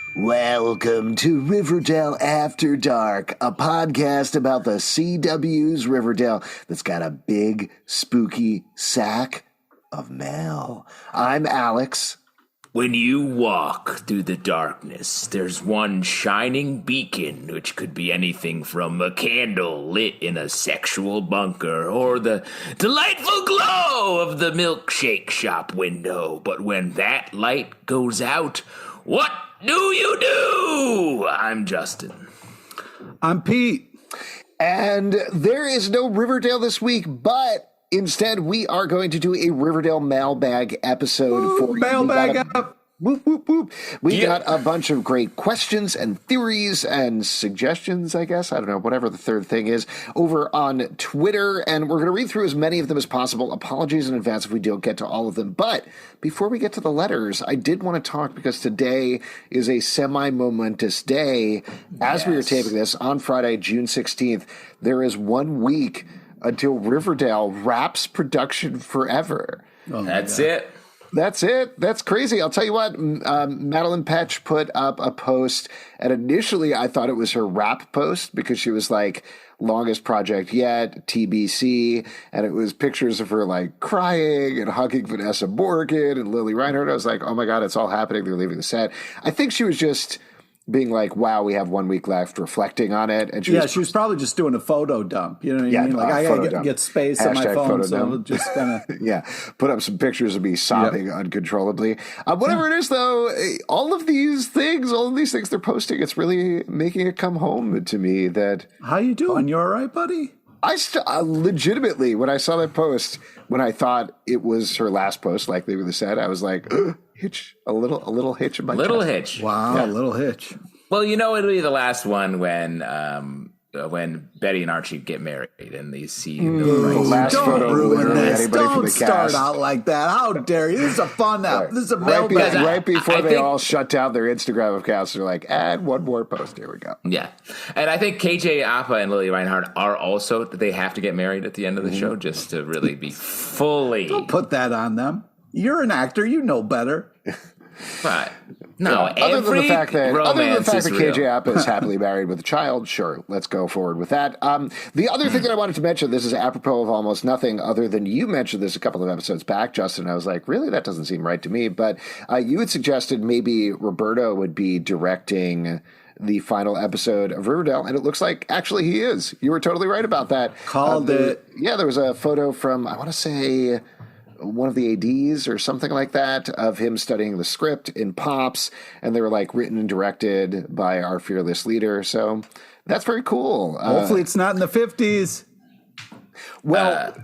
Welcome to Riverdale After Dark, a podcast about the CW's Riverdale that's got a big, spooky sack of mail. I'm Alex. When you walk through the darkness, there's one shining beacon, which could be anything from a candle lit in a sexual bunker or the delightful glow of the milkshake shop window. But when that light goes out, what do you do? I'm Justin. I'm Pete. And there is no Riverdale this week, but instead we are going to do a Riverdale mailbag episode for you. Mailbag up. Whoop, whoop, whoop. We got a bunch of great questions and theories and suggestions, I guess. I don't know, whatever the third thing is, over on Twitter. And we're going to read through as many of them as possible. Apologies in advance if we don't get to all of them. But before we get to the letters, I did want to talk because today is a semi-momentous day. As we are taping this on Friday, June 16th, there is 1 week until Riverdale wraps production forever. Oh, that's it. That's it. That's crazy. I'll tell you what, Madeline Petch put up a post, and initially I thought it was her rap post because she was like, longest project yet, TBC, and it was pictures of her like crying and hugging Vanessa Morgan and Lily Reinhardt. I was like, oh my God, it's all happening. They're leaving the set. I think she was just being like, wow, we have 1 week left, reflecting on it. And she was probably just doing a photo dump. You know what I mean? Like, I got to get space on my phone, so I'll just kind of... put up some pictures of me sobbing uncontrollably. Whatever it is, though, all of these things they're posting, it's really making it come home to me that... How you doing? You all right, buddy? I legitimately, when I saw that post, when I thought it was her last post, like they really said, I was like... hitch, a little hitch in my little chest. hitch. Wow, a little hitch. Well, you know, it'll be the last one when Betty and Archie get married and they see the last photo. Ruin this. Don't cast. start out like that. How dare you? This is a fun app. This is a mailbag. Right before they all shut down their Instagram accounts, they're like, add one more post. Here we go. Yeah. And I think KJ Apa and Lily Reinhardt are also, they have to get married at the end of the show just to really be fully. Don't put that on them. You're an actor. You know better. But no, other than the fact that real. KJ Apa is happily married with a child, sure, let's go forward with that. The other thing that I wanted to mention, this is apropos of almost nothing other than you mentioned this a couple of episodes back, Justin. I was like, really, that doesn't seem right to me. But you had suggested maybe Roberto would be directing the final episode of Riverdale, and it looks like actually he is. You were totally right about that. Called it. Yeah, there was a photo from, I want to say, one of the ADs or something like that of him studying the script in Pops, and they were like written and directed by our fearless leader. So that's very cool. Hopefully it's not in the 50s. Well,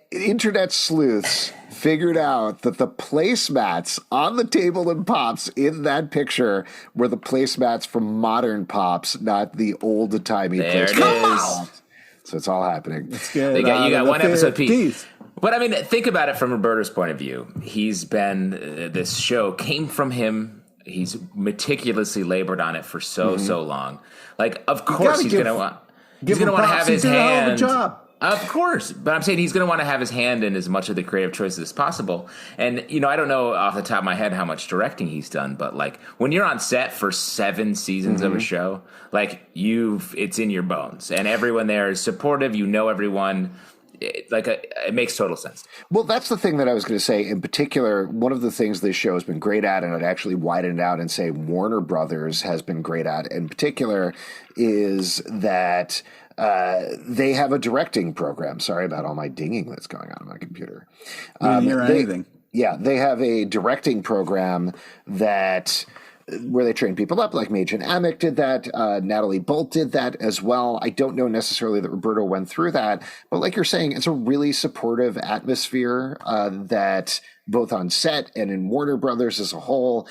internet sleuths figured out that the placemats on the table in Pops in that picture were the placemats from modern Pops, not the old-timey placemats. There it is. So it's all happening. It's good. You got one episode, Pete. But I mean, think about it from Roberto's point of view. He's been, this show came from him. He's meticulously labored on it for so long. Like, of course he's going to want to have his hand. Of course. But I'm saying he's going to want to have his hand in as much of the creative choices as possible. And, you know, I don't know off the top of my head how much directing he's done, but like when you're on set for 7 seasons of a show, like it's in your bones and everyone there is supportive. You know, everyone. It makes total sense. Well, that's the thing that I was going to say. In particular, one of the things this show has been great at, and I'd actually widen it out and say Warner Brothers has been great at in particular, is that they have a directing program. Sorry about all my dinging that's going on my computer. You didn't hear anything. Yeah, they have a directing program that where they train people up, like Mage and Amick did that. Natalie Bolt did that as well. I don't know necessarily that Roberto went through that, but like you're saying, it's a really supportive atmosphere that both on set and in Warner Brothers as a whole.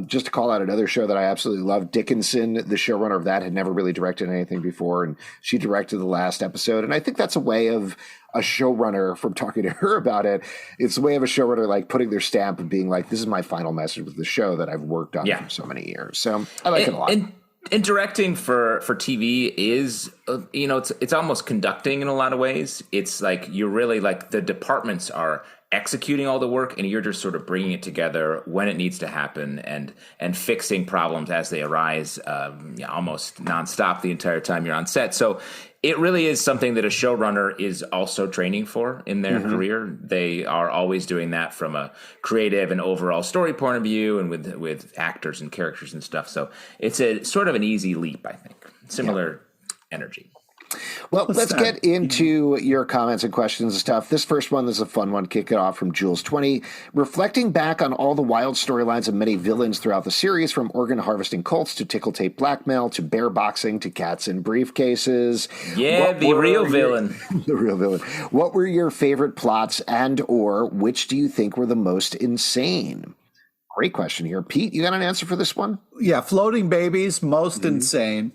Just to call out another show that I absolutely love, Dickinson, the showrunner of that, had never really directed anything before, and she directed the last episode. And I think that's a way of a showrunner, from talking to her about it, it's a way of a showrunner like putting their stamp and being like, this is my final message with the show that I've worked on for so many years. So I like it a lot. And directing for TV is, it's almost conducting in a lot of ways. It's like you're really like the departments are executing all the work and you're just sort of bringing it together when it needs to happen and fixing problems as they arise almost nonstop the entire time you're on set. So it really is something that a showrunner is also training for in their career. They are always doing that from a creative and overall story point of view and with actors and characters and stuff. So it's a sort of an easy leap, I think. Similar energy. Well, let's get into your comments and questions and stuff. This first one is a fun one. Kick it off from Jules20. Reflecting back on all the wild storylines of many villains throughout the series, from organ harvesting cults to tickle tape blackmail to bear boxing to cats in briefcases. Yeah, the real villain. The real villain. What were your favorite plots and or which do you think were the most insane? Great question here. Pete, you got an answer for this one? Yeah, floating babies, most insane.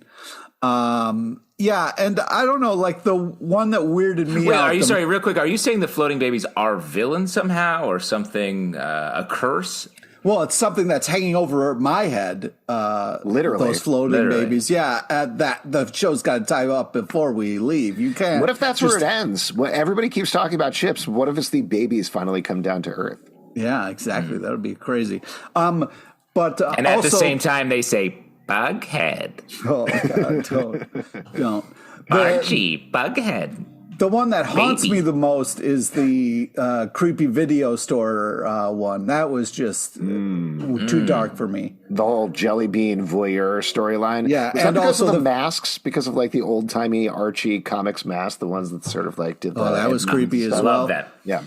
Yeah, and I don't know, like the one that weirded me out. Sorry, real quick, are you saying the floating babies are villains somehow or something, a curse? Well, it's something that's hanging over my head. Literally. Those floating babies. Yeah, that the show's got to tie up before we leave. You can't. What if that's where it ends? Everybody keeps talking about ships. What if it's the babies finally come down to Earth? Yeah, exactly. That would be crazy. But and at the same time, they say, Bughead. Oh, God, don't. Archie, Bughead. The one that haunts me the most is the creepy video store one. That was just too dark for me. The whole jelly bean voyeur storyline. Yeah, and also the masks, because of like the old timey Archie comics masks, the ones that sort of like did that. Oh, that was creepy as well. I love that. Yeah.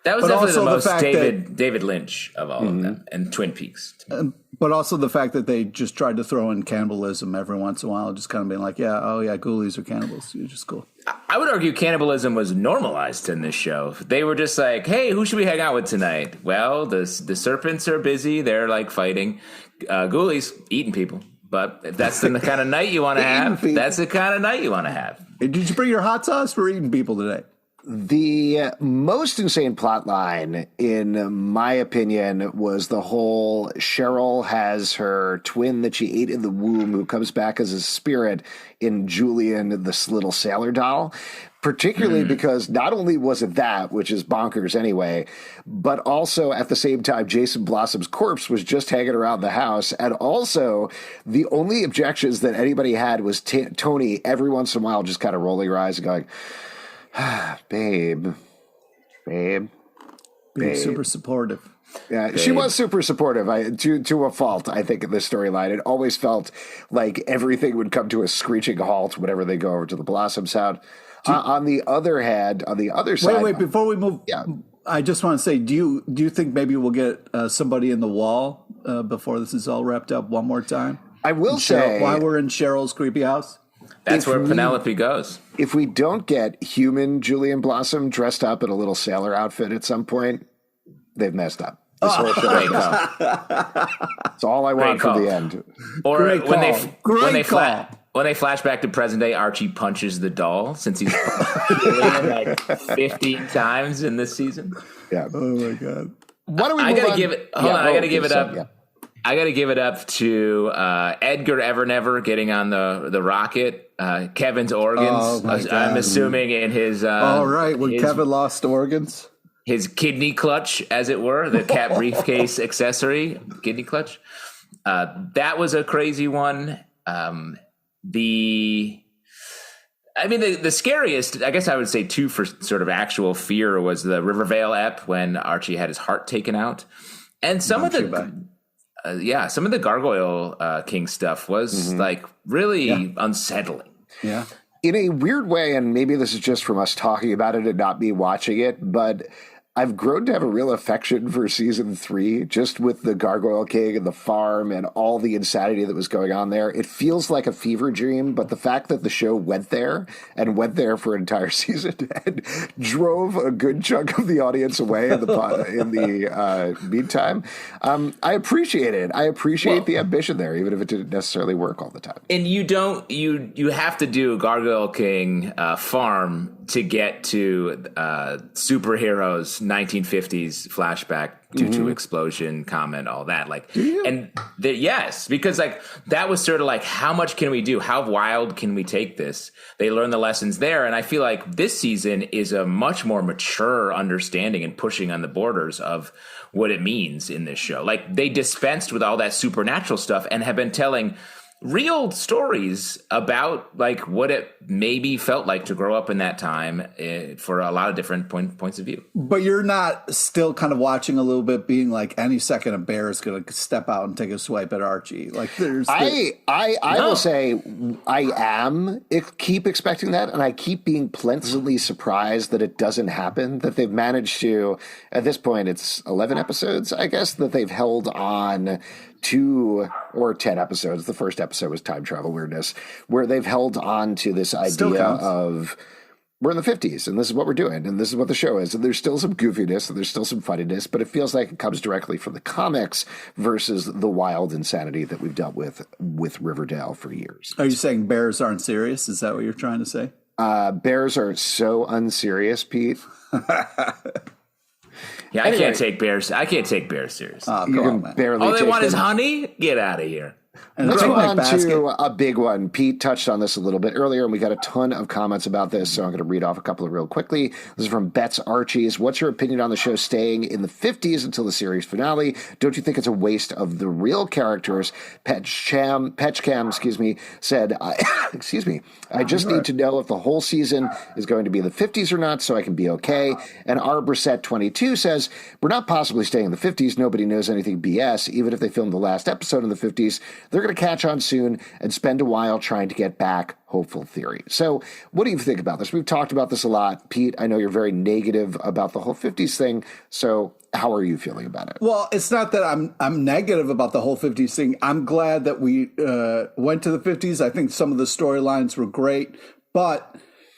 That was definitely the most David Lynch of all of them, and Twin Peaks. But also the fact that they just tried to throw in cannibalism every once in a while, just kind of being like, ghoulies are cannibals. You're just cool. I would argue cannibalism was normalized in this show. They were just like, hey, who should we hang out with tonight? Well, the serpents are busy. They're like fighting. Ghoulies, eating people. But if that's the kind of night you want to have, that's the kind of night you want to have. Hey, did you bring your hot sauce? We're eating people today. The most insane plot line, in my opinion, was the whole Cheryl has her twin that she ate in the womb who comes back as a spirit in Julian, this little sailor doll. Particularly because not only was it that, which is bonkers anyway, but also at the same time, Jason Blossom's corpse was just hanging around the house. And also, the only objections that anybody had was Tony every once in a while just kind of rolling her eyes and going, babe. Being super supportive. Yeah, babe. She was super supportive to a fault, I think, in this storyline. It always felt like everything would come to a screeching halt whenever they go over to the Blossoms' house. On the other side... Wait, before we move... Yeah. I just want to say, do you think maybe we'll get somebody in the wall before this is all wrapped up one more time? I will say... While we're in Cheryl's creepy house? That's where Penelope goes. If we don't get human Julian Blossom dressed up in a little sailor outfit at some point, they've messed up. This whole show. That's all I want for the end. Or when they flash back to present day, Archie punches the doll since he's like 15 times in this season. Yeah. Oh my God. Why don't we? I gotta give it. Hold on. I gotta give it up. Yeah. I got to give it up to Edgar Evernever getting on the rocket. Kevin's organs. I'm assuming in his. All right, when Kevin lost organs, his kidney clutch, as it were, the cat briefcase accessory, kidney clutch. That was a crazy one. The scariest, I guess I would say too, for sort of actual fear was the Riverdale ep when Archie had his heart taken out, and some of the Gargoyle King stuff was like really unsettling. Yeah. In a weird way, and maybe this is just from us talking about it and not me watching it, but I've grown to have a real affection for season 3, just with the Gargoyle King and the farm and all the insanity that was going on there. It feels like a fever dream, but the fact that the show went there for an entire season and drove a good chunk of the audience away in the meantime, I appreciate it. I appreciate the ambition there, even if it didn't necessarily work all the time. And you have to do Gargoyle King farm to get to superheroes 1950s flashback tutu explosion comment, all that, yes, because that was sort of like, how much can we do, how wild can we take this? They learn the lessons there, and I feel like this season is a much more mature understanding and pushing on the borders of what it means in this show. Like, they dispensed with all that supernatural stuff and have been telling real stories about what it maybe felt like to grow up in that time for a lot of different points of view. But you're not still kind of watching a little bit, being like, any second a bear is going to step out and take a swipe at Archie. I will say I keep expecting that, and I keep being pleasantly surprised that it doesn't happen, that they've managed to, at this point, it's 11 episodes, I guess, that they've held on 2 or 10 episodes. The first episode was time travel weirdness, where they've held on to this idea of we're in the 50s and this is what we're doing and this is what the show is. And there's still some goofiness and there's still some funniness, but it feels like it comes directly from the comics versus the wild insanity that we've dealt with Riverdale for years. Are you saying bears aren't serious? Is that what you're trying to say? Bears are so unserious, Pete. Yeah, anyway, I can't take bears serious. Oh, come on, man. All they want is honey? Get out of here. And let's move on to a big one. Pete touched on this a little bit earlier, and we got a ton of comments about this, so I'm going to read off a couple of real quickly. This is from Betts Archies. What's your opinion on the show staying in the 50s until the series finale? Don't you think it's a waste of the real characters? Petchcam, said, I just need to know if the whole season is going to be in the 50s or not, so I can be okay. And Arbrissette22 says, we're not possibly staying in the 50s. Nobody knows anything BS. Even if they filmed the last episode in the 50s, they're going to catch on soon and spend a while trying to get back. Hopeful theory. So what do you think about this? We've talked about this a lot. Pete, I know you're very negative about the whole 50s thing. So how are you feeling about it? Well, it's not that I'm negative about the whole 50s thing. I'm glad that we went to the 50s. I think some of the storylines were great. But,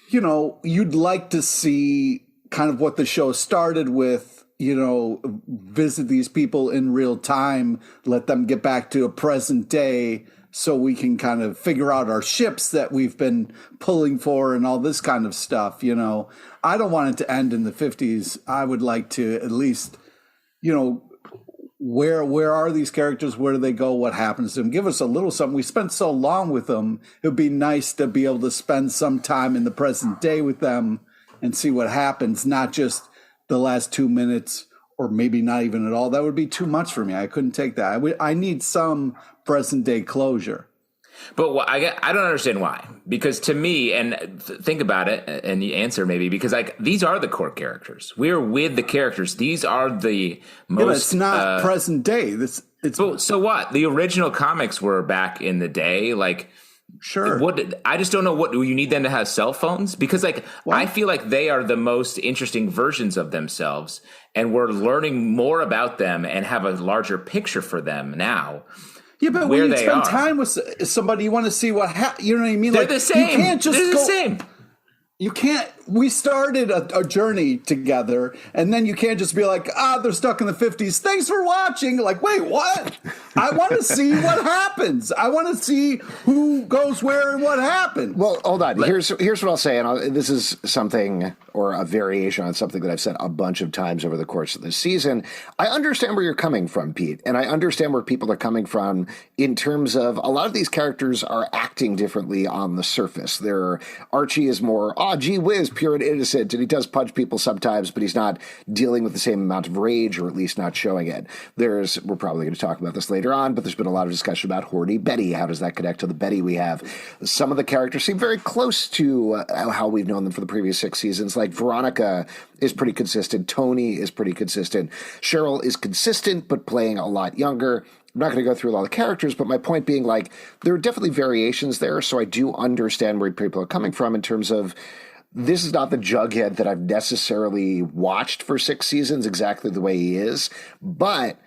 you'd like to see kind of what the show started with, visit these people in real time, let them get back to a present day so we can kind of figure out our ships that we've been pulling for and all this kind of stuff. I don't want it to end in the 50s. I would like to at least, where are these characters? Where do they go? What happens to them? Give us a little something. We spent so long with them. It would be nice to be able to spend some time in the present day with them and see what happens, not just the last 2 minutes, or maybe not even at all. That would be too much for me. I couldn't take that. I need some present day closure. But I don't understand why. Because to me, and think about it, and the answer maybe, because these are the core characters. We're with the characters. These are the most. Yeah, but it's not present day. So what? The original comics were back in the day, Sure. I just don't know. What do you need them to have cell phones? Because I feel like they are the most interesting versions of themselves, and we're learning more about them and have a larger picture for them now. Yeah, but when you spend time with somebody, you want to see what happens. You know what I mean? They're the same. You can't just They're the same. You can't. We started a journey together, and then you can't just be like, they're stuck in the 50s. Thanks for watching. Wait, what? I want to see what happens. I want to see who goes where and what happens. Well, hold on. Here's what I'll say, and this is something, or a variation on something that I've said a bunch of times over the course of this season. I understand where you're coming from, Pete, and I understand where people are coming from in terms of a lot of these characters are acting differently on the surface. Archie is more, gee whiz, pure and innocent, and he does punch people sometimes, but he's not dealing with the same amount of rage, or at least not showing it. We're probably going to talk about this later on, but there's been a lot of discussion about horny Betty. How does that connect to the Betty we have? Some of the characters seem very close to how we've known them for the previous 6 seasons. Like Veronica is pretty consistent. Tony is pretty consistent. Cheryl is consistent, but playing a lot younger. I'm not going to go through all the characters, but my point being, there are definitely variations there, so I do understand where people are coming from in terms of this is not the Jughead that I've necessarily watched for 6 seasons exactly the way he is, but,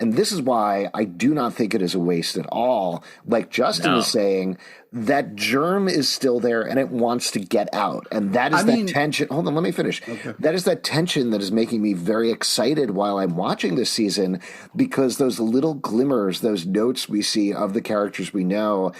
and this is why I do not think it is a waste at all, like Justin is saying, that germ is still there and it wants to get out. And that is tension. Hold on, let me finish. Okay. That is that tension that is making me very excited while I'm watching this season, because those little glimmers, those notes we see of the characters we know,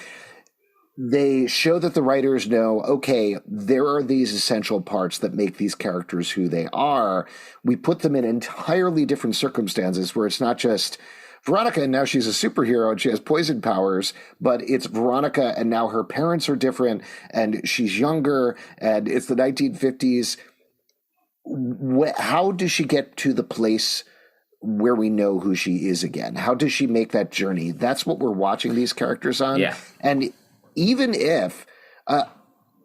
they show that the writers know, okay, there are these essential parts that make these characters who they are. We put them in entirely different circumstances where it's not just Veronica and now she's a superhero and she has poison powers, but it's Veronica and now her parents are different and she's younger and it's the 1950s. How does she get to the place where we know who she is again? How does she make that journey? That's what we're watching these characters on. Yeah. And even if I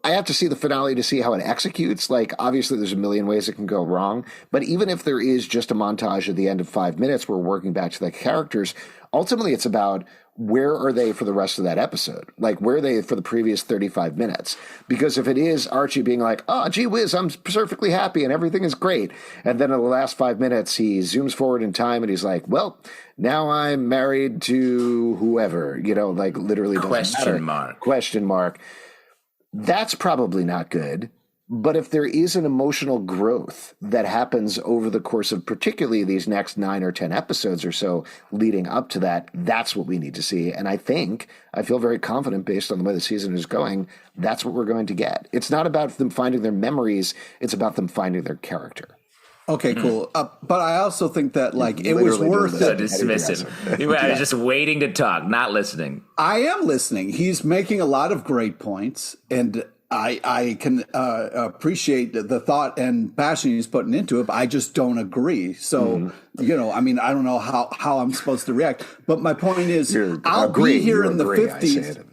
have to see the finale to see how it executes, like obviously there's a million ways it can go wrong, but even if there is just a montage at the end of 5 minutes, we're working back to the characters. Ultimately, it's about where are they for the rest of that episode? Like, where are they for the previous 35 minutes? Because if it is Archie being like, oh, gee whiz, I'm perfectly happy and everything is great. And then in the last 5 minutes, he zooms forward in time and he's like, well, now I'm married to whoever, like literally question mark. That's probably not good. But if there is an emotional growth that happens over the course of particularly these next 9 or 10 episodes or so leading up to that, that's what we need to see. And I feel very confident based on the way the season is going, that's what we're going to get. It's not about them finding their memories. It's about them finding their character. Okay, cool. But I also think that it was worth it. Dismissive. I was just waiting to talk, not listening. I am listening. He's making a lot of great points, and I can appreciate the thought and passion he's putting into it, but I just don't agree. So, I don't know how I'm supposed to react. But my point is, I'll be here in the 50s.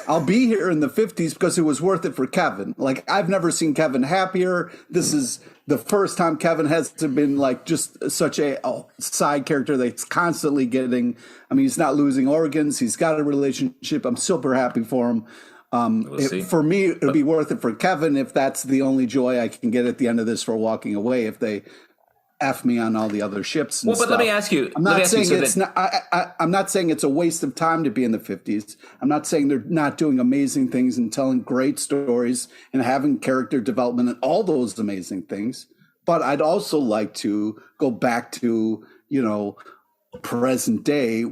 I'll be here in the 50s because it was worth it for Kevin. Like, I've never seen Kevin happier. This is the first time Kevin has been just such a side character that's constantly getting, he's not losing organs. He's got a relationship. I'm super happy for him. For me, it would be worth it for Kevin if that's the only joy I can get at the end of this for walking away, if they F me on all the other ships and stuff. Let me ask you. I'm not saying it's a waste of time to be in the 50s. I'm not saying they're not doing amazing things and telling great stories and having character development and all those amazing things. But I'd also like to go back to, present day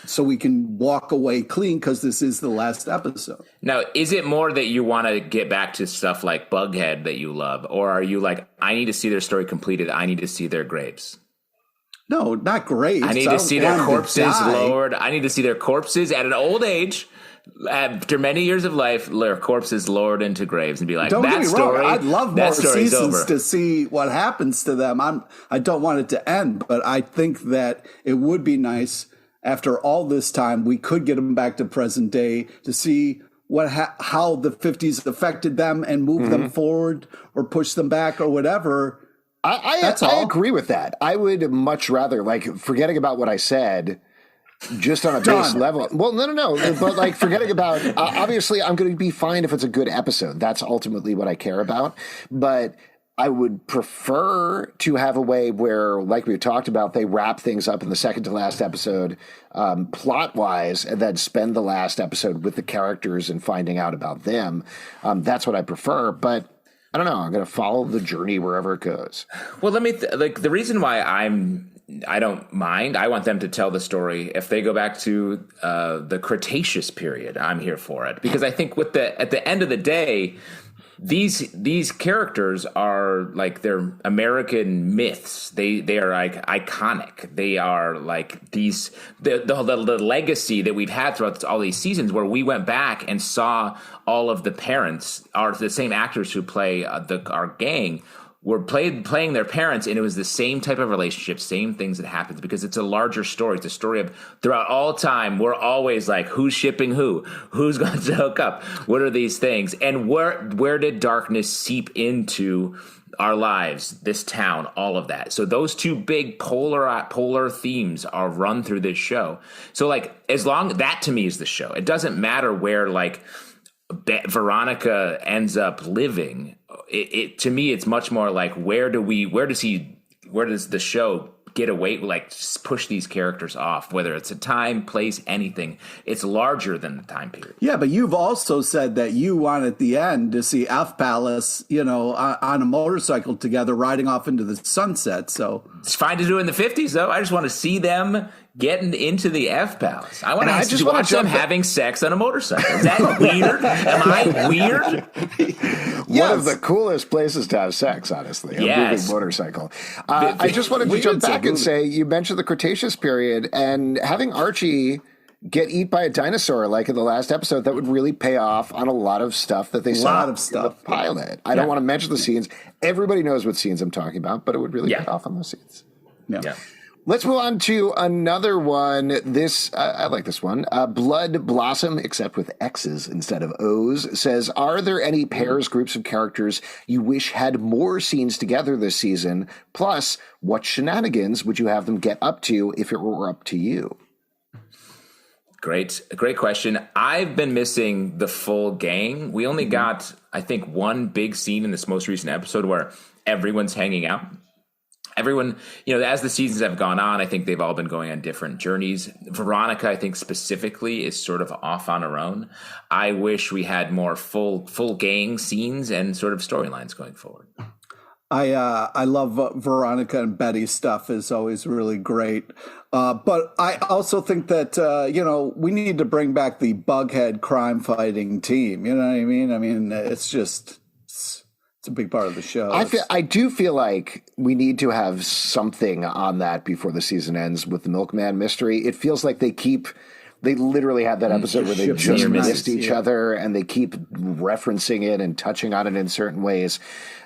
so we can walk away clean because this is the last episode. Now, is it more that you want to get back to stuff like Bughead that you love, or are you like, I need to see their story completed, I need to see their graves? No, not graves. I need to see their corpses lowered. I need to see their corpses at an old age, after many years of life, their corpses lowered into graves, and be like, don't get me wrong, I'd love more seasons to see what happens to them. I don't want it to end, but I think that it would be nice after all this time, we could get them back to present day to see how the 50s affected them and move them forward or push them back or whatever. I agree with that. I would much rather, forgetting about what I said, just on a base level. Well, no. But forgetting about, obviously I'm going to be fine if it's a good episode. That's ultimately what I care about. But I would prefer to have a way where, like we talked about, they wrap things up in the second to last episode, plot wise, and then spend the last episode with the characters and finding out about them. That's what I prefer. But I don't know. I'm going to follow the journey wherever it goes. Well, let me the reason why I don't mind. I want them to tell the story. If they go back to the Cretaceous period, I'm here for it, because I think at the end of the day, these characters are they're American myths. They are iconic. They are the legacy that we've had throughout all these seasons, where we went back and saw all of the parents are the same actors who play our gang were playing their parents, and it was the same type of relationship, same things that happens, because it's a larger story. It's a story of throughout all time, we're always like, who's shipping who's going to hook up, what are these things, and where did darkness seep into our lives, this town, all of that. So those two big polar themes are run through this show. So as long that to me is the show. It doesn't matter where Veronica ends up living, to me, it's much more like where does the show get away, like push these characters off, whether it's a time, place, anything. It's larger than the time period. Yeah, but you've also said that you want at the end to see F Palace, on a motorcycle together riding off into the sunset. So it's fine to do in the 50s, though. I just want to see them getting into the F Palace. I want to watch them having sex on a motorcycle. Is that weird? Am I weird? One of the coolest places to have sex, honestly. A moving motorcycle. I just wanted to jump back and say, you mentioned the Cretaceous period, and having Archie get eat by a dinosaur like in the last episode, that would really pay off on a lot of stuff that they saw in the pilot. I don't want to mention the scenes. Everybody knows what scenes I'm talking about, but it would really pay off on those scenes. Yeah. Let's move on to another one. I like this one. Blood Blossom, except with X's instead of O's, says, are there any pairs, groups of characters you wish had more scenes together this season? Plus, what shenanigans would you have them get up to if it were up to you? Great question. I've been missing the full gang. We only got, I think, one big scene in this most recent episode where everyone's hanging out. Everyone, as the seasons have gone on, I think they've all been going on different journeys. Veronica, I think specifically, is sort of off on her own. I wish we had more full gang scenes and sort of storylines going forward. I love Veronica and Betty's stuff is always really great. But I also think that, we need to bring back the Bughead crime fighting team. You know what I mean? I mean, it's just... It's a big part of the show. I do feel like we need to have something on that before the season ends with the Milkman mystery. It feels like they literally had that episode where they just missed each other, and they keep referencing it and touching on it in certain ways.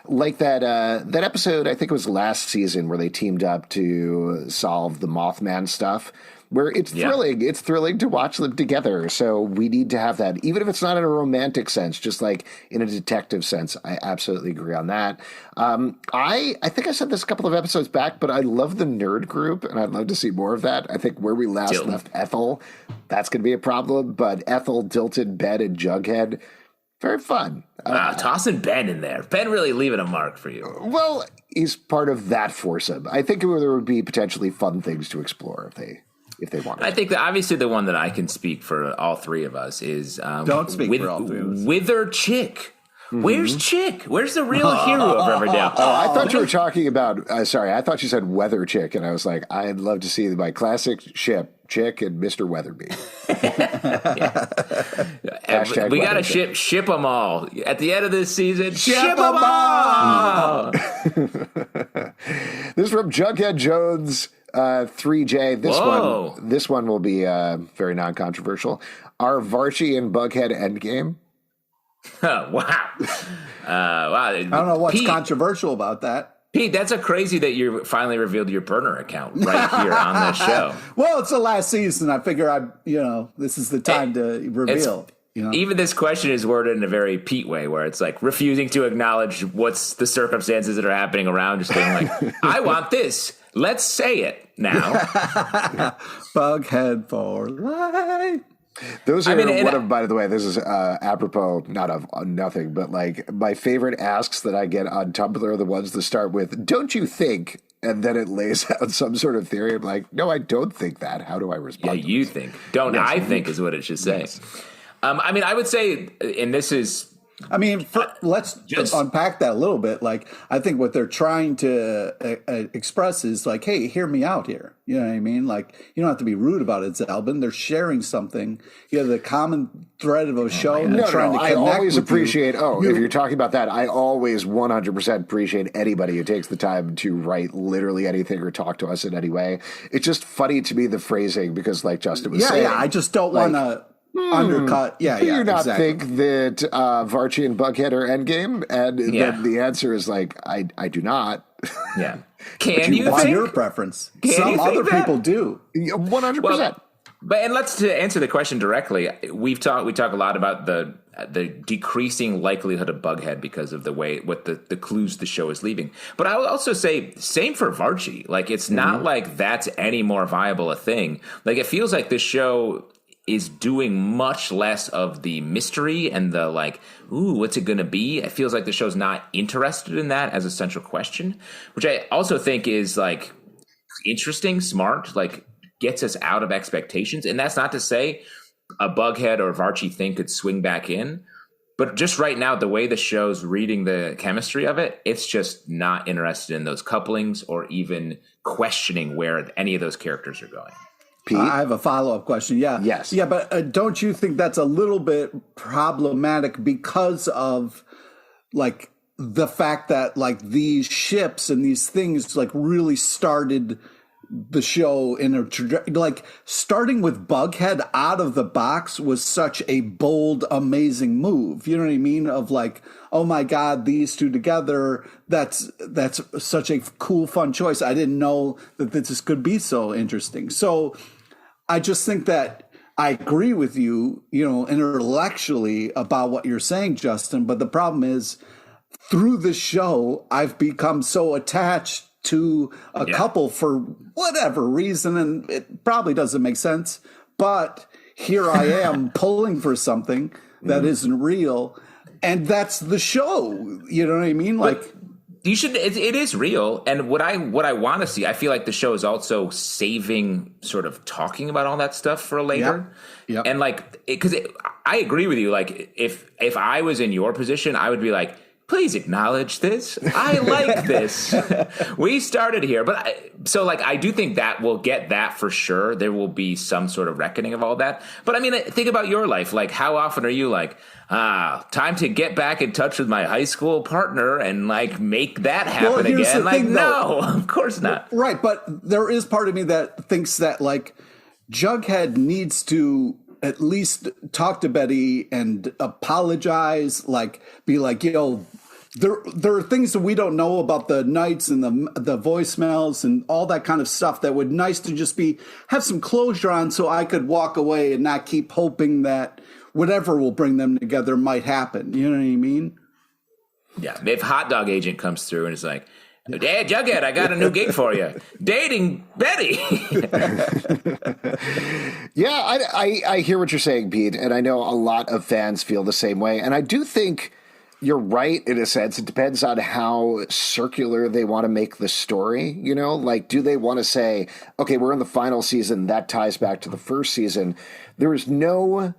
Like that episode, I think it was last season, where they teamed up to solve the Mothman stuff. Where it's thrilling. It's thrilling to watch them together. So we need to have that, even if it's not in a romantic sense, just like in a detective sense. I absolutely agree on that. I think I said this a couple of episodes back, but I love the nerd group, and I'd love to see more of that. I think where we last left Ethel, that's going to be a problem. But Ethel, Dilton, Ben, and Jughead, very fun. Tossing Ben in there. Ben really leaving a mark for you. Well, he's part of that foursome. I think there would be potentially fun things to explore if they wanted. I think that obviously the one that I can speak for all three of us is don't speak for all three of us. Wither Chick. Mm-hmm. Where's Chick? Where's the real hero of Riverdale? I thought you were talking about. Sorry, I thought you said Weather Chick, and I was like, I'd love to see my classic ship, Chick and Mr. Weatherby. We got to ship them all at the end of this season. Ship them all. This is from Jughead Jones. 3J. This one will be very non-controversial. Are Varchi and Bughead endgame? Wow. I don't know what's controversial about that. Pete, that's a crazy that you finally revealed your burner account right here on this show. Well, it's the last season. I figure this is the time to reveal. Even this question is worded in a very Pete way, where it's like refusing to acknowledge what's the circumstances that are happening around, just being like, I want this. Let's say it now. Bughead for life. Those are by the way, this is apropos, not of nothing, but like my favorite asks that I get on Tumblr are the ones that start with, don't you think? And then it lays out some sort of theory. I'm like, no, I don't think that. How do I respond? Yeah, you think. Don't I think is what it should say. Yes. I would say, and this is, let's just unpack that a little bit. Like, I think what they're trying to express is like, hey, hear me out here. You know what I mean? Like, you don't have to be rude about it, Zalbin. They're sharing something. You have the common thread of a show. And trying to connect. I always appreciate, if you're talking about that, I always 100% appreciate anybody who takes the time to write literally anything or talk to us in any way. It's just funny to me, the phrasing, because like Justin was saying. Yeah, I just don't want to undercut. Do you not think that Varchi and Bughead are endgame? And then the answer is like, I do not. Yeah. Can you want think? Your preference. Some other people do. 100%. But let's to answer the question directly. We talk a lot about the decreasing likelihood of Bughead because of the way the clues the show is leaving. But I would also say same for Varchi. Like it's not like that's any more viable a thing. Like it feels like this show is doing much less of the mystery and the like, ooh, what's it going to be? It feels like the show's not interested in that as a central question, which I also think is like interesting, smart, like gets us out of expectations. And that's not to say a Bughead or Varchi thing could swing back in. But just right now, the way the show's reading the chemistry of it, it's just not interested in those couplings or even questioning where any of those characters are going. Pete? I have a follow-up question. Yeah. Yes. Yeah, but don't you think that's a little bit problematic because of like the fact that like these ships and these things like really started the show in a like starting with Bughead out of the box was such a bold, amazing move. You know what I mean? Of like, oh my God, these two together. That's such a cool, fun choice. I didn't know that this could be so interesting. So I just think that I agree with you, you know, intellectually about what you're saying, Justin. But the problem is through the show, I've become so attached to a couple for whatever reason, and it probably doesn't make sense, but here I am pulling for something that isn't real, and that's the show. You know what I mean? Like, but you should. It is real, and what I want to see. I feel like the show is also saving, sort of talking about all that stuff for later. Yep. And like, because I agree with you. Like, if I was in your position, I would be like, please acknowledge this. I like this. We started here. But I do think that we'll get that for sure. There will be some sort of reckoning of all that. But I mean, think about your life. Like, how often are you like, time to get back in touch with my high school partner and like make that happen again? Like, no, of course not. Right. But there is part of me that thinks that like Jughead needs to at least talk to Betty and apologize, like be like, yo, there are things that we don't know about the nights and the voicemails and all that kind of stuff that would nice to just have some closure on, so I could walk away and not keep hoping that whatever will bring them together might happen. You know what I mean? Yeah. If Hot Dog Agent comes through and it's like, hey, Jughead, I got a new gig for you. Dating Betty. Yeah, I hear what you're saying, Pete, and I know a lot of fans feel the same way. And I do think you're right in a sense. It depends on how circular they want to make the story, you know? Like, do they want to say, okay, we're in the final season, that ties back to the first season. There is no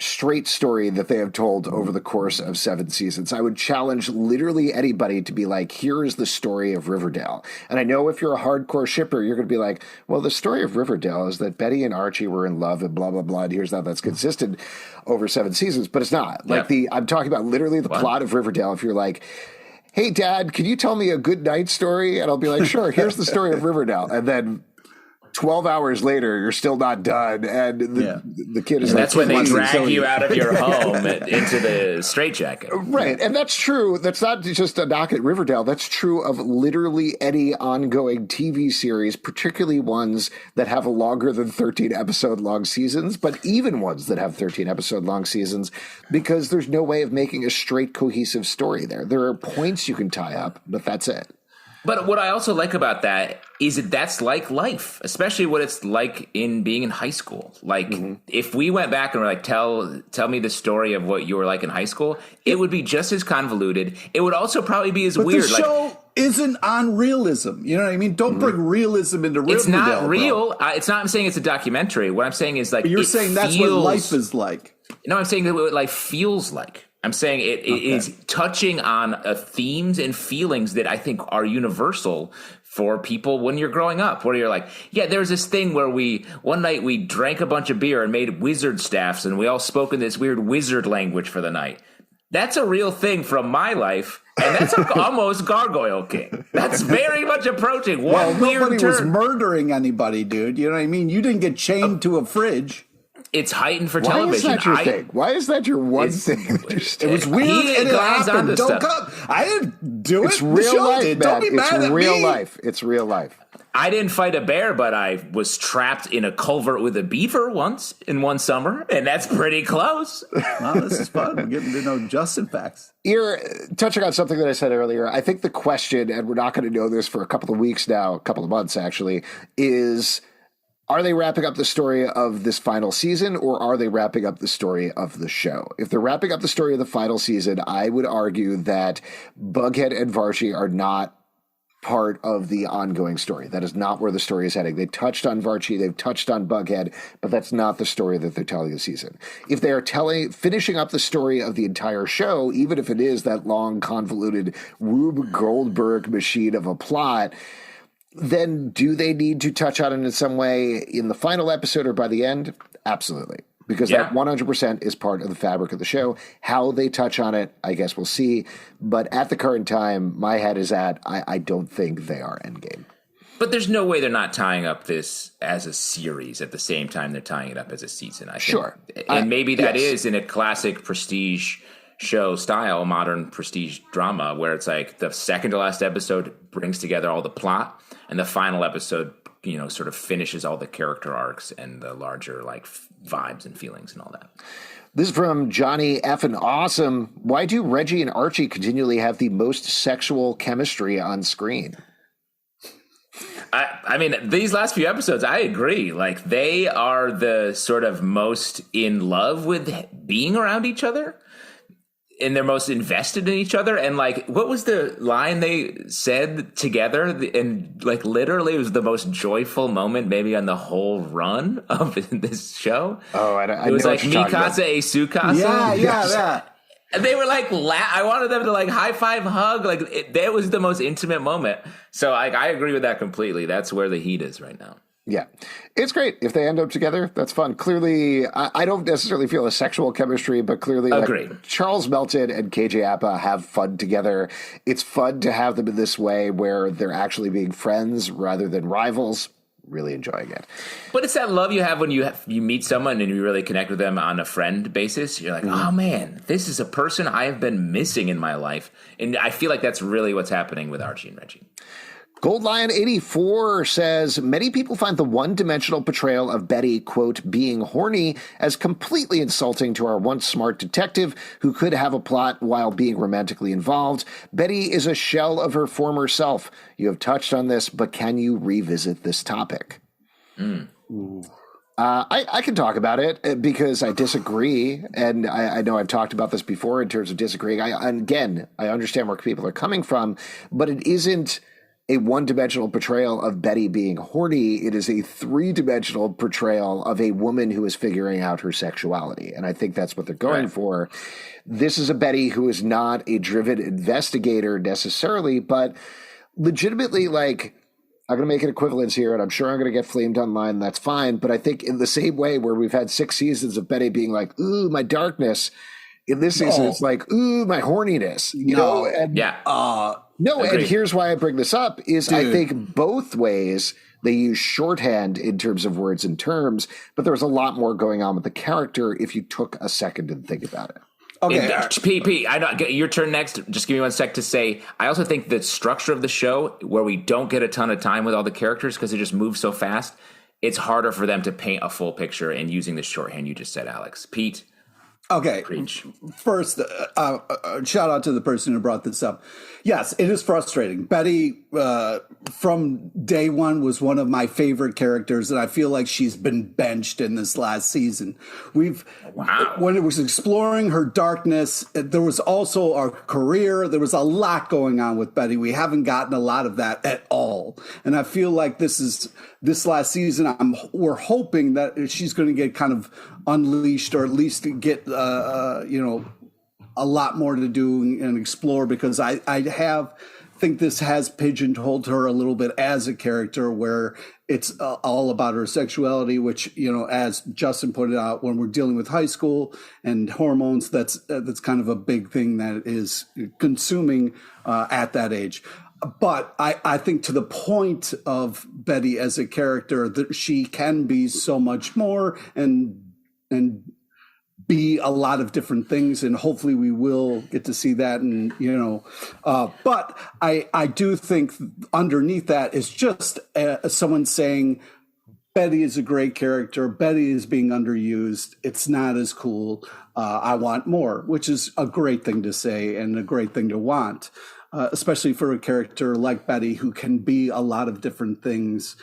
straight story that they have told over the course of 7 seasons. I would challenge literally anybody to be like, here is the story of Riverdale. And I know if you're a hardcore shipper, you're going to be like, well, the story of Riverdale is that Betty and Archie were in love and blah, blah, blah. And here's how that's consistent over 7 seasons. But it's not. Like I'm talking about literally the plot of Riverdale. If you're like, hey, Dad, can you tell me a good night story? And I'll be like, sure, here's the story of Riverdale. And then 12 hours later, you're still not done, and the kid is and like, that's when they drag you out of your home into the straitjacket. Right, and that's true. That's not just a knock at Riverdale. That's true of literally any ongoing TV series, particularly ones that have longer than 13-episode-long seasons, but even ones that have 13-episode-long seasons, because there's no way of making a straight, cohesive story there. There are points you can tie up, but that's it. But what I also like about that is that that's like life, especially what it's like in being in high school. Like if we went back and were like, tell me the story of what you were like in high school, it would be just as convoluted. It would also probably be as weird. The show isn't on realism. You know what I mean? Don't bring realism into Riverdale. It's not real. It's not. I'm saying it's a documentary. What I'm saying is like, but you're saying that's what life is like. No, I'm saying that what life feels like. I'm saying it is touching on themes and feelings that I think are universal for people when you're growing up, where you're like, yeah, there's this thing where one night we drank a bunch of beer and made wizard staffs and we all spoke in this weird wizard language for the night. That's a real thing from my life. And that's almost Gargoyle King. That's very much approaching one weird nobody turn. Was murdering anybody, dude. You know what I mean? You didn't get chained to a fridge. It's heightened for television. Why is that your thing? Why is that your one thing? It was weird and it happened. Don't come. I didn't do it. It's real life, man. Don't be mad at me. It's real life. It's real life. I didn't fight a bear, but I was trapped in a culvert with a beaver once in one summer, and that's pretty close. Wow, this is fun. We're getting to know Justin facts. You're touching on something that I said earlier. I think the question, and we're not going to know this for a couple of weeks now, a couple of months actually, is Are they wrapping up the story of this final season, or are they wrapping up the story of the show? If they're wrapping up the story of the final season, I would argue that Bughead and Varchi are not part of the ongoing story. That is not where the story is heading. They touched on Varchi, they've touched on Bughead, but that's not the story that they're telling this season. If they are finishing up the story of the entire show, even if it is that long, convoluted Rube Goldberg machine of a plot, then do they need to touch on it in some way in the final episode or by the end? Absolutely. Because that 100% is part of the fabric of the show. How they touch on it, I guess we'll see. But at the current time, my head is at, I don't think they are endgame. But there's no way they're not tying up this as a series at the same time they're tying it up as a season, I think. Sure. And maybe that is in a classic prestige show style, modern prestige drama, where it's like the second to last episode brings together all the plot, and the final episode, sort of finishes all the character arcs and the larger vibes and feelings and all that. This is from Johnny Effin Awesome. Why do Reggie and Archie continually have the most sexual chemistry on screen? I mean, these last few episodes, I agree. They are the sort of most in love with being around each other. And they're most invested in each other. And what was the line they said together? And literally it was the most joyful moment maybe on the whole run of this show. Oh, I it was know like Mikasa e Sukasa. Yeah. And they were I wanted them to high five, hug. That was the most intimate moment. So I agree with that completely. That's where the heat is right now. Yeah, it's great. If they end up together, that's fun. Clearly, I don't necessarily feel a sexual chemistry, but clearly Charles Melton and KJ Apa have fun together. It's fun to have them in this way where they're actually being friends rather than rivals. Really enjoying it. But it's that love you have when you meet someone and you really connect with them on a friend basis. You're like, oh man, this is a person I have been missing in my life. And I feel like that's really what's happening with Archie and Reggie. Gold Lion 84 says, many people find the one-dimensional portrayal of Betty, quote, being horny as completely insulting to our once smart detective who could have a plot while being romantically involved. Betty is a shell of her former self. You have touched on this, but can you revisit this topic? I can talk about it because I disagree, and I know I've talked about this before in terms of disagreeing. I understand where people are coming from, but it isn't a one-dimensional portrayal of Betty being horny. It is a three-dimensional portrayal of a woman who is figuring out her sexuality, and I think that's what they're going for. This is a Betty who is not a driven investigator necessarily, but legitimately, I'm going to make an equivalence here, and I'm sure I'm going to get flamed online, and that's fine, but I think in the same way where we've had 6 seasons of Betty being like, ooh, my darkness, in this season it's like, ooh, my horniness, you know? And, no, agreed. And here's why I bring this up is I think both ways they use shorthand in terms of words and terms, but there's a lot more going on with the character if you took a second to think about it. Okay, Pete, I know your turn next. Just give me 1 sec to say, I also think the structure of the show, where we don't get a ton of time with all the characters because it just moves so fast, it's harder for them to paint a full picture and using the shorthand you just said, Alex. Pete. Okay. Preach. First, shout out to the person who brought this up. Yes, it is frustrating. Betty, from day one, was one of my favorite characters, and I feel like she's been benched in this last season. When it was exploring her darkness, there was also our career. There was a lot going on with Betty. We haven't gotten a lot of that at all, and I feel like this last season, we're hoping that she's going to get kind of unleashed, or at least get a lot more to do and explore, because I think this has pigeonholed her a little bit as a character, where it's all about her sexuality, which, as Justin pointed out, when we're dealing with high school and hormones, that's kind of a big thing that is consuming at that age. But I think to the point of Betty as a character, that she can be so much more and be a lot of different things, and hopefully we will get to see that. And but I do think underneath that is just someone saying Betty is a great character, Betty is being underused, it's not as cool, I want more, which is a great thing to say and a great thing to want, especially for a character like Betty, who can be a lot of different things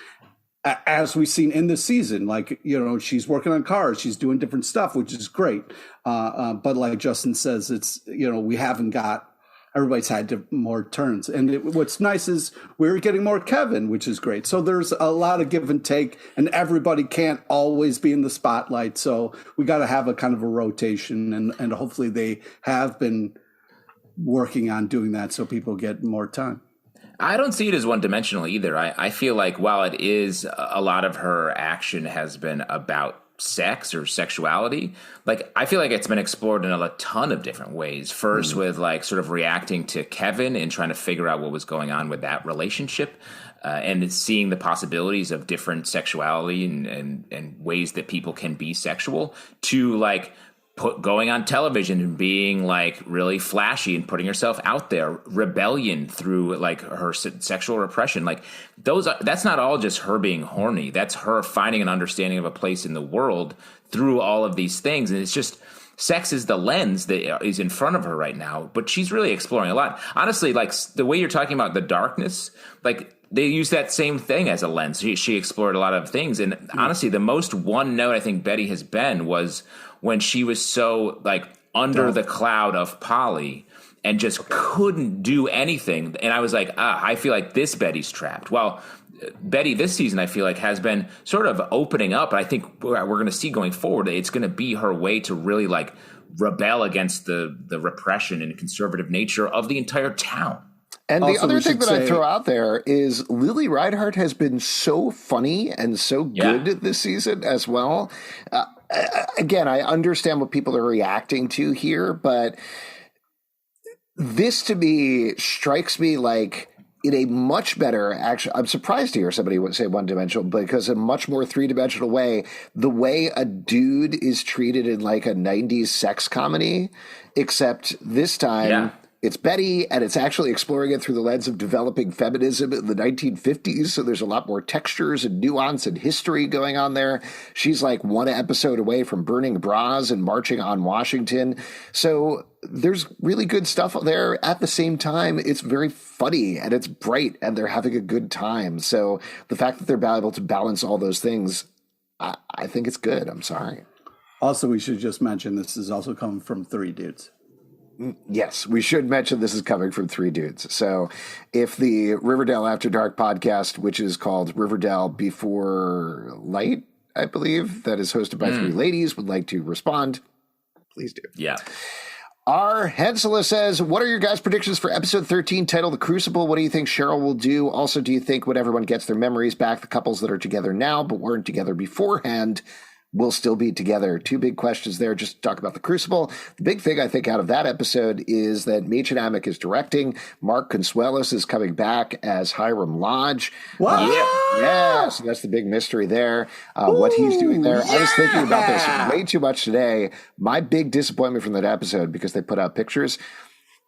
as we've seen in this season. Like, she's working on cars, she's doing different stuff, which is great. But like Justin says, it's, we haven't got, everybody's had more turns. And what's nice is we're getting more Kevin, which is great. So there's a lot of give and take, and everybody can't always be in the spotlight. So we got to have a kind of a rotation, and hopefully they have been working on doing that so people get more time. I don't see it as one-dimensional either. I feel like while it is a lot of her action has been about sex or sexuality, like I feel like it's been explored in a ton of different ways. First with like sort of reacting to Kevin and trying to figure out what was going on with that relationship, and seeing the possibilities of different sexuality and ways that people can be sexual, to like going on television and being like really flashy and putting herself out there, rebellion through like her sexual repression. Like that's not all just her being horny. That's her finding an understanding of a place in the world through all of these things. And it's just, sex is the lens that is in front of her right now, but she's really exploring a lot. Honestly, like the way you're talking about the darkness, like they use that same thing as a lens. She explored a lot of things. And honestly, the most one note I think Betty has been was when she was so like under the cloud of Polly and just couldn't do anything. And I was like, I feel like this Betty's trapped. Well, Betty this season, I feel like, has been sort of opening up. And I think we're going to see going forward, it's going to be her way to really like rebel against the repression and conservative nature of the entire town. And the other thing that I throw out there is Lily Reinhart has been so funny and so good this season as well. Again, I understand what people are reacting to here, but this to me strikes me like in a much better, actually, I'm surprised to hear somebody would say one-dimensional, because in a much more three-dimensional way, the way a dude is treated in like a 90s sex comedy, except this time it's Betty, and it's actually exploring it through the lens of developing feminism in the 1950s. So there's a lot more textures and nuance and history going on there. She's like one episode away from burning bras and marching on Washington. So there's really good stuff there. At the same time, it's very funny and it's bright and they're having a good time. So the fact that they're able to balance all those things, I think it's good. I'm sorry. Also, we should just mention this is also coming from three dudes. Yes, we should mention this is coming from three dudes. So if the Riverdale After Dark podcast, which is called Riverdale Before Light, I believe, that is hosted by three ladies, would like to respond, please do. Yeah. Our Hensela says, what are your guys' predictions for episode 13 titled The Crucible? What do you think Cheryl will do? Also, do you think when everyone gets their memories back, the couples that are together now but weren't together beforehand will still be together? Two big questions there just to talk about The Crucible. The big thing I think out of that episode is that Machen Amick is directing. Mark Consuelos is coming back as Hiram Lodge. What? Yeah, so that's the big mystery there. What he's doing there. I was thinking about this way too much today. My big disappointment from that episode, because they put out pictures,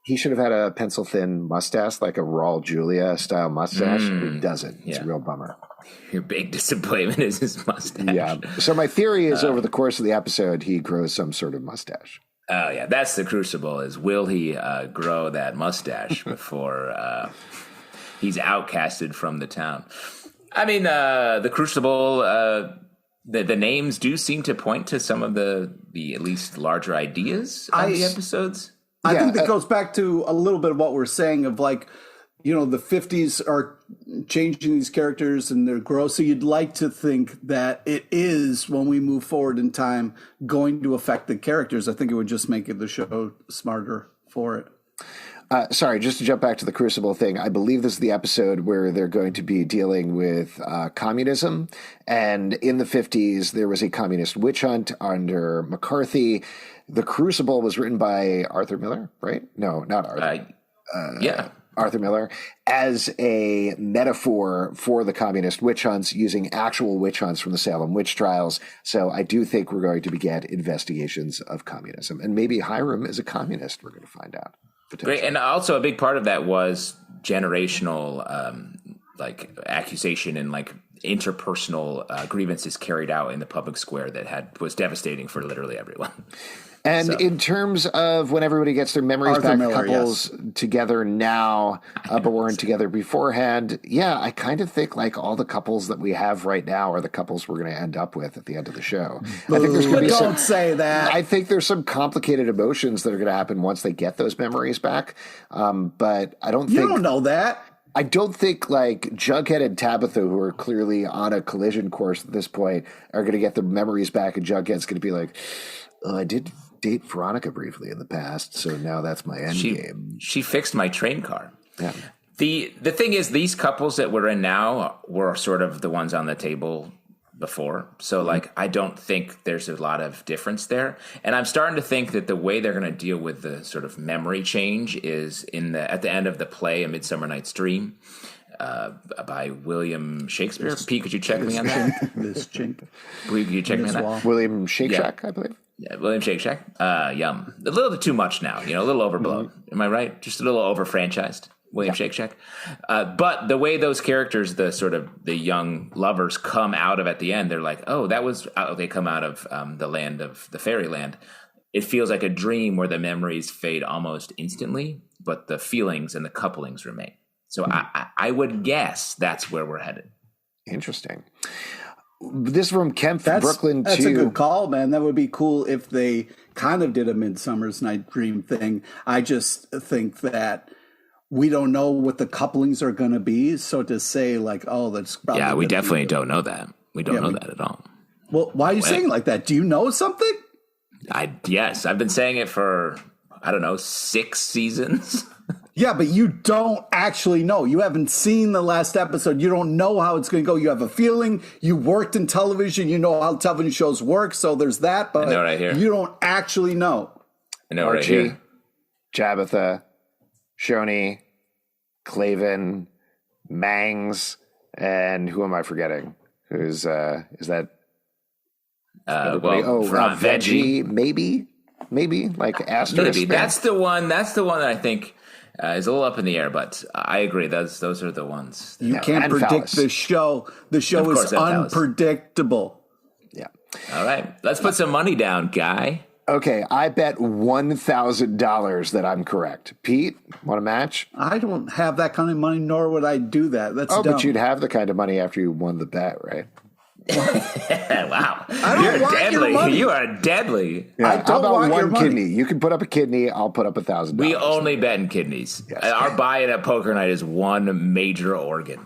he should have had a pencil-thin mustache, like a Raul Julia-style mustache. He doesn't. It's a real bummer. Your big disappointment is his mustache. Yeah. So my theory is over the course of the episode, he grows some sort of mustache. Oh, yeah. That's the crucible, is will he grow that mustache before he's outcasted from the town? I mean, the crucible, the names do seem to point to some of the at least larger ideas of the episodes. I think that goes back to a little bit of what we're saying of like, the 50s are changing these characters and they're gross. So you'd like to think that it is, when we move forward in time, going to affect the characters. I think it would just make the show smarter for it. Sorry, just to jump back to the Crucible thing, I believe this is the episode where they're going to be dealing with communism. And in the 50s, there was a communist witch hunt under McCarthy. The Crucible was written by Arthur Miller, right? No, not Arthur. Arthur Miller, as a metaphor for the communist witch hunts, using actual witch hunts from the Salem witch trials. So I do think we're going to get investigations of communism. And maybe Hiram is a communist, we're going to find out. Great. And also a big part of that was generational like accusation and like interpersonal grievances carried out in the public square that was devastating for literally everyone. And in terms of when everybody gets their memories back, Miller, couples together now, but weren't together beforehand, yeah, I kind of think like all the couples that we have right now are the couples we're going to end up with at the end of the show. I think there's going to be Don't say that. I think there's some complicated emotions that are going to happen once they get those memories back. But I don't think... You don't know that. I don't think like Jughead and Tabitha, who are clearly on a collision course at this point, are going to get their memories back, and Jughead's going to be like, "Oh, I did date Veronica briefly in the past, so now that's my endgame." She fixed my train car. Yeah. The thing is, these couples that we're in now were sort of the ones on the table before. So like, I don't think there's a lot of difference there. And I'm starting to think that the way they're going to deal with the sort of memory change is at the end of the play, A Midsummer Night's Dream, by William Shakespeare. Pete, could you check me on that? This chink. Could you check me on that? William Shake Shack, I believe. Yeah, William Shake Shack. Yum. A little too much now, a little overblown. Am I right? Just a little over-franchised. William Shake Shack. But the way those characters, the young lovers come out of at the end, they're like, oh, they come out of the land of the fairyland. It feels like a dream where the memories fade almost instantly, but the feelings and the couplings remain. So I would guess that's where we're headed. Interesting. This is from Kemp, Brooklyn, too. That's a good call, man. That would be cool if they kind of did a Midsummer's Night Dream thing. I just think that we don't know what the couplings are going to be. So to say like, oh, that's probably... Yeah, we definitely don't know that. We don't know that at all. Well, why are you saying like that? Do you know something? Yes, I've been saying it for, 6 seasons. Yeah, but you don't actually know. You haven't seen the last episode. You don't know how it's going to go. You have a feeling. You worked in television. You know how television shows work. So there's that. But I know right here. You don't actually know. I know Archie, right here. Jabitha, Shoni, Clavin, Mangs, and who am I forgetting? Is that? Veggie, maybe like asterisk. Maybe that's the one. That's the one that I think is a little up in the air. But I agree. Those are the ones. You can't predict the show. The show is unpredictable. Yeah. All right, let's put some money down, Guy. Okay, I bet $1,000 that I'm correct. Pete, want to match? I don't have that kind of money, nor would I do that. That's dumb. But you'd have the kind of money after you won the bet, right? Wow. You're deadly. You are deadly. Yeah. How about one kidney? You can put up a kidney. I'll put up $1,000. We only bet in kidneys. Yes. Our buy-in at poker night is one major organ.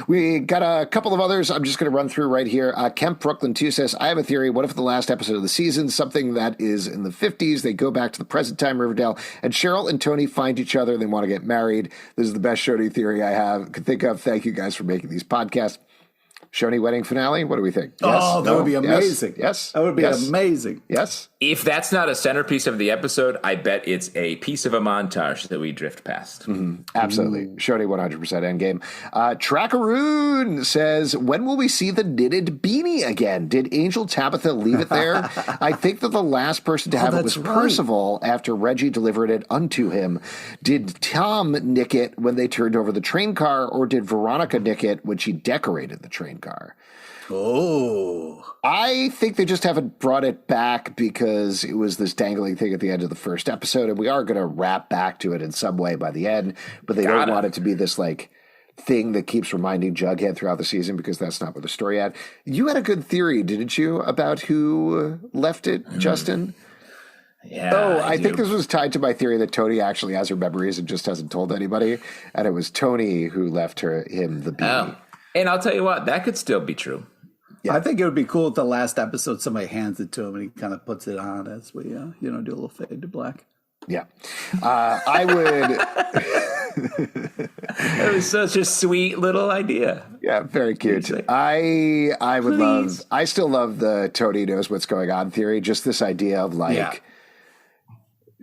We got a couple of others. I'm just going to run through right here. Kemp Brooklyn 2 says, I have a theory. What if the last episode of the season, something that is in the 50s, they go back to the present time Riverdale, and Cheryl and Tony find each other and they want to get married? This is the best Shoni theory I could think of. Thank you guys for making these podcasts. Shoni wedding finale? What do we think? That would be amazing. Yes. That would be amazing. Yes. If that's not a centerpiece of the episode, I bet it's a piece of a montage that we drift past. Mm-hmm. Absolutely. Shoni 100% endgame. Trackaroon says, when will we see the knitted beanie again? Did Angel Tabitha leave it there? I think that the last person to have it was Percival after Reggie delivered it unto him. Did Tom nick it when they turned over the train car, or did Veronica nick it when she decorated the train car? Oh. I think they just haven't brought it back because it was this dangling thing at the end of the first episode, and we are going to wrap back to it in some way by the end, but they don't want it to be this like thing that keeps reminding Jughead throughout the season, because that's not what the story had. You had a good theory, didn't you, about who left it, Justin? Yeah. I think this was tied to my theory that Tony actually has her memories and just hasn't told anybody, and it was Tony who left him the beanie. And I'll tell you what, that could still be true. Yeah. I think it would be cool if the last episode somebody hands it to him and he kind of puts it on as we, do a little fade to black. Yeah, I would. That was such a sweet little idea. Yeah, very cute. I would love. I still love the Tony knows what's going on theory. Just this idea of like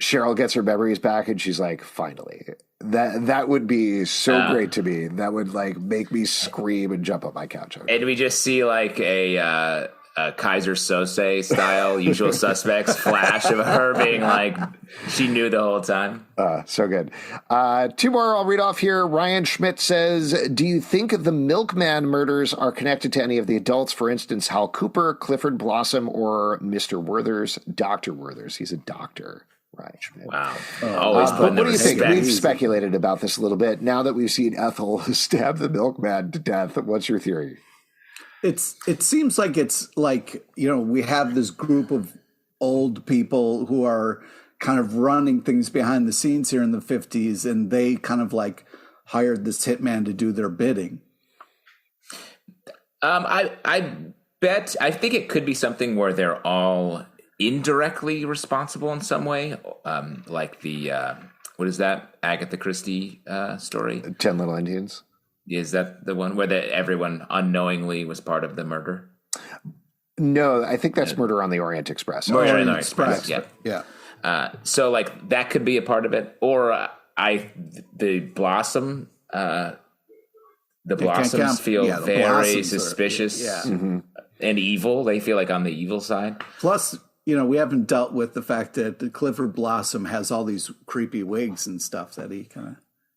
Cheryl gets her memories back and she's like, finally. That would be so great to me. That would like make me scream and jump up my couch. And we just see like a Kaiser Sose style Usual Suspects flash of her being like she knew the whole time. So good. Two more I'll read off here. Ryan Schmidt says, do you think the Milkman murders are connected to any of the adults? For instance, Hal Cooper, Clifford Blossom, or Mr. Werther's? Dr. Werther's. He's a doctor. Ryan Schmidt. Wow. Always putting what do you think? respect. We've speculated about this a little bit. Now that we've seen Ethel stab the milkman to death, what's your theory? It seems like it's like, we have this group of old people who are kind of running things behind the scenes here in the 50s, and they kind of like hired this hitman to do their bidding. I think it could be something where they're all indirectly responsible in some way, like the what is that Agatha Christie story? 10 Little Indians. Is that the one where everyone unknowingly was part of the murder? No, I think that's Murder on the Orient Express. Murder on the Orient Express. Yeah. So like that could be a part of it, or the Blossom. The Blossoms feel very suspicious and evil. They feel like on the evil side. Plus, we haven't dealt with the fact that Clifford Blossom has all these creepy wigs and stuff that he kind of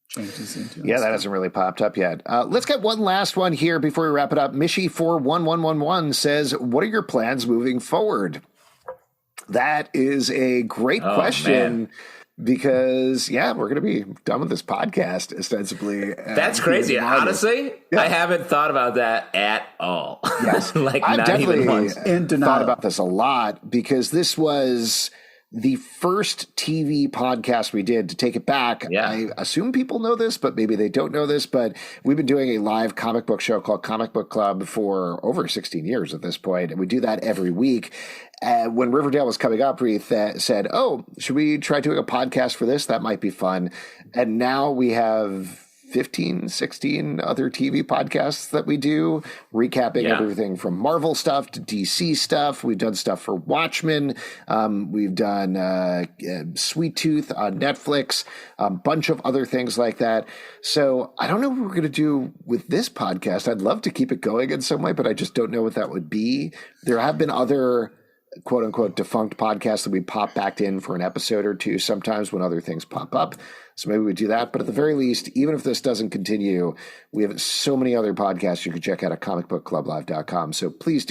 changes into. Yeah, that hasn't really popped up yet. Let's get one last one here before we wrap it up. Mishi41111 says, what are your plans moving forward? That is a great question. Man. Because, we're going to be done with this podcast, ostensibly. That's crazy. Honestly, I haven't thought about that at all. Yes. I've definitely thought about this a lot, because this was the first TV podcast we did. To take it back, I assume people know this, but maybe they don't know this, but we've been doing a live comic book show called Comic Book Club for over 16 years at this point, and we do that every week. When Riverdale was coming up, we said, should we try doing a podcast for this? That might be fun. And now we have 15, 16 other TV podcasts that we do, recapping everything from Marvel stuff to DC stuff. We've done stuff for Watchmen. We've done Sweet Tooth on Netflix, a bunch of other things like that. So I don't know what we're going to do with this podcast. I'd love to keep it going in some way, but I just don't know what that would be. There have been other quote unquote defunct podcasts that we pop back in for an episode or two sometimes when other things pop up. So maybe we do that. But at the very least, even if this doesn't continue, we have so many other podcasts you can check out at comicbookclublive.com. So please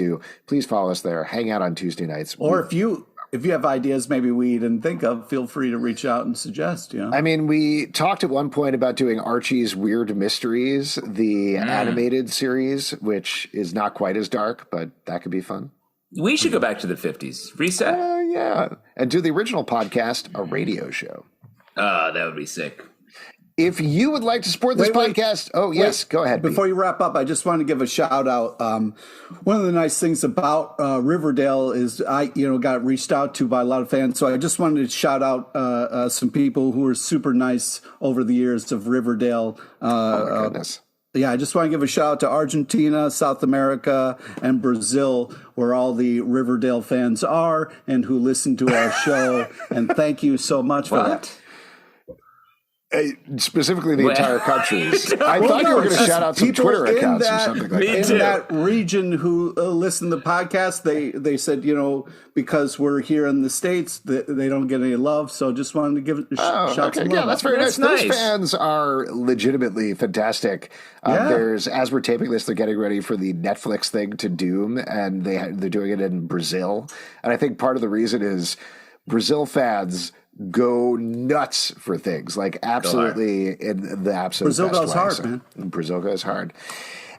follow us there. Hang out on Tuesday nights. Or if you have ideas maybe we didn't think of, feel free to reach out and suggest. I mean, we talked at one point about doing Archie's Weird Mysteries, the animated series, which is not quite as dark, but that could be fun. We should go back to the 50s. Reset. And do the original podcast, a radio show. That would be sick. If you would like to support this podcast, go ahead. Before you wrap up, I just want to give a shout out. One of the nice things about Riverdale is I got reached out to by a lot of fans. So I just wanted to shout out some people who were super nice over the years of Riverdale. Oh, my goodness. I just want to give a shout out to Argentina, South America, and Brazil, where all the Riverdale fans are and who listen to our show. And thank you so much for that. Specifically the entire country. I thought you were going to shout out some Twitter accounts or something like that. In that region who listen to the podcast, they said, because we're here in the States, they don't get any love. So just wanted to give a shout to love. That's very nice. Those fans are legitimately fantastic. There's, as we're taping this, they're getting ready for the Netflix thing to Doom, and they're doing it in Brazil. And I think part of the reason is Brazil fans go nuts for things, like absolutely in the absolute Brazil best goes way. hard, So, man. Brazil goes hard.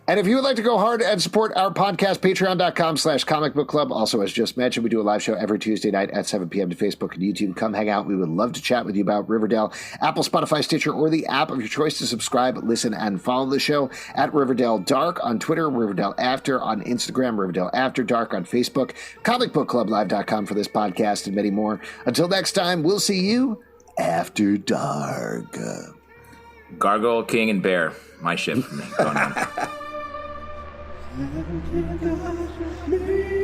And if you would like to go hard and support our podcast, patreon.com/Comic Book Club. Also, as just mentioned, we do a live show every Tuesday night at 7 p.m. to Facebook and YouTube. Come hang out. We would love to chat with you about Riverdale, Apple, Spotify, Stitcher, or the app of your choice to subscribe, listen, and follow the show at Riverdale Dark on Twitter, Riverdale After on Instagram, Riverdale After Dark on Facebook, comicbookclublive.com for this podcast, and many more. Until next time, we'll see you after dark. Gargoyle, King, and Bear. My ship. Going on. And you got me.